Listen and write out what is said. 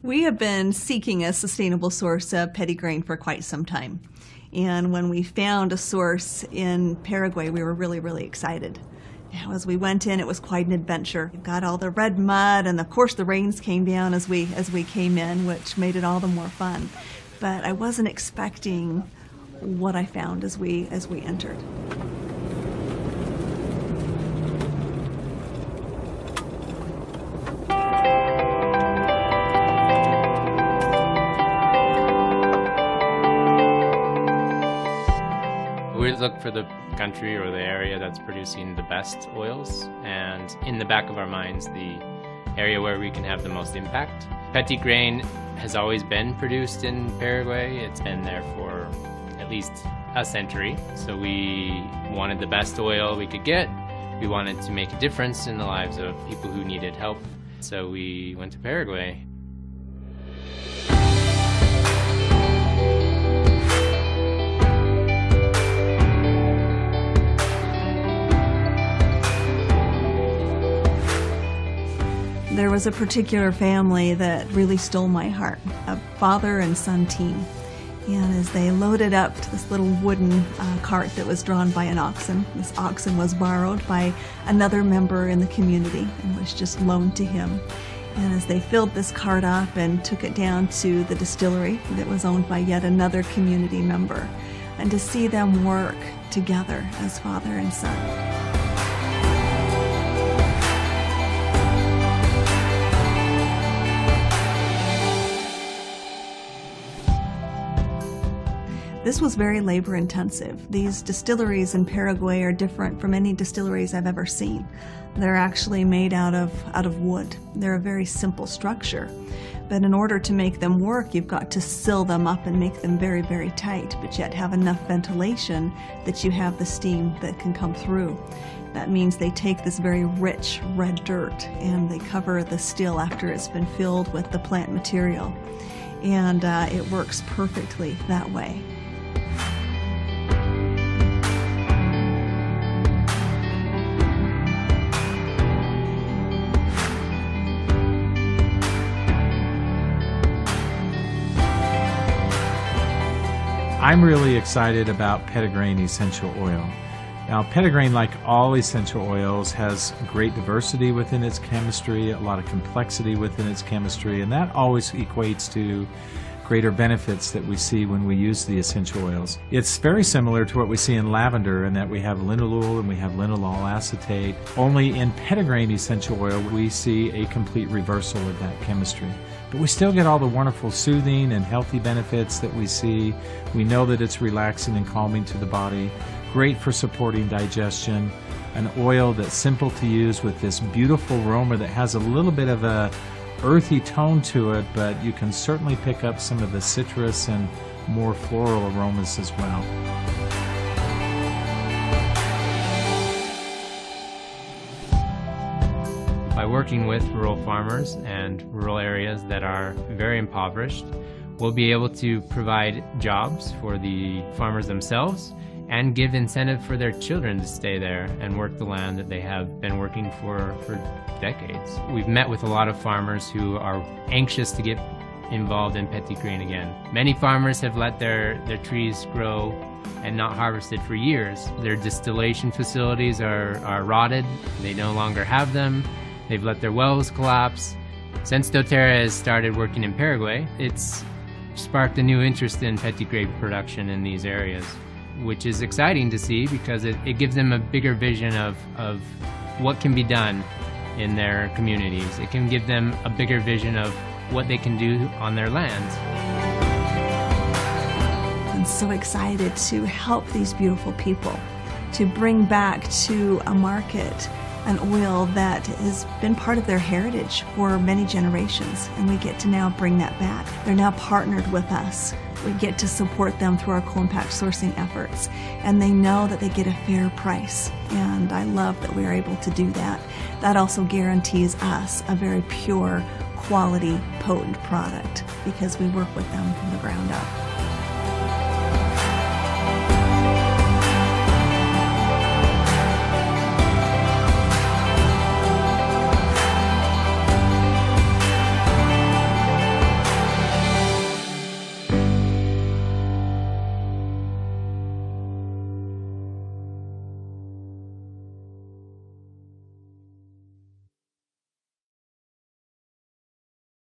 We have been seeking a sustainable source of petitgrain for quite some time. And when we found a source in Paraguay, we were really excited. As we went in, it was quite an adventure. We got all the red mud, and of course the rains came down as we came in, which made it all the more fun. But I wasn't expecting what I found as we entered. We look for the country or the area that's producing the best oils, and in the back of our minds, the area where we can have the most impact. Petitgrain has always been produced in Paraguay. It's been there for at least a century. So we wanted the best oil we could get. We wanted to make a difference in the lives of people who needed help. So we went to Paraguay. There was a particular family that really stole my heart, a father and son team. And as they loaded up to this little wooden cart that was drawn by an oxen, this oxen was borrowed by another member in the community and was just loaned to him. And as they filled this cart up and took it down to the distillery that was owned by yet another community member, and to see them work together as father and son. This was very labor intensive. These distilleries in Paraguay are different from any distilleries I've ever seen. They're actually made out of wood. They're a very simple structure. But in order to make them work, you've got to seal them up and make them very tight, but yet have enough ventilation that you have the steam that can come through. That means they take this very rich red dirt and they cover the still after it's been filled with the plant material. And it works perfectly that way. I'm really excited about Petitgrain essential oil. Now, Petitgrain, like all essential oils, has great diversity within its chemistry, a lot of complexity within its chemistry, and that always equates to greater benefits that we see when we use the essential oils. It's very similar to what we see in lavender in that we have linalool and we have linalool acetate. Only in Petitgrain essential oil we see a complete reversal of that chemistry. But we still get all the wonderful soothing and healthy benefits that we see. We know that it's relaxing and calming to the body, great for supporting digestion, an oil that's simple to use with this beautiful aroma that has a little bit of a earthy tone to it, but you can certainly pick up some of the citrus and more floral aromas as well. By working with rural farmers and rural areas that are very impoverished, we'll be able to provide jobs for the farmers themselves and give incentive for their children to stay there and work the land that they have been working for decades. We've met with a lot of farmers who are anxious to get involved in Petitgrain again. Many farmers have let their trees grow and not harvested for years. Their distillation facilities are rotted. They no longer have them. They've let their wells collapse. Since dōTERRA has started working in Paraguay, it's sparked a new interest in Petitgrain production in these areas, which is exciting to see because it gives them a bigger vision of what can be done in their communities. It can give them a bigger vision of what they can do on their lands. I'm so excited to help these beautiful people, to bring back to a market an oil that has been part of their heritage for many generations, and we get to now bring that back. They're now partnered with us. We get to support them through our co-impact sourcing efforts, and they know that they get a fair price, and I love that we are able to do that. That also guarantees us a very pure, quality, potent product because we work with them from the ground up.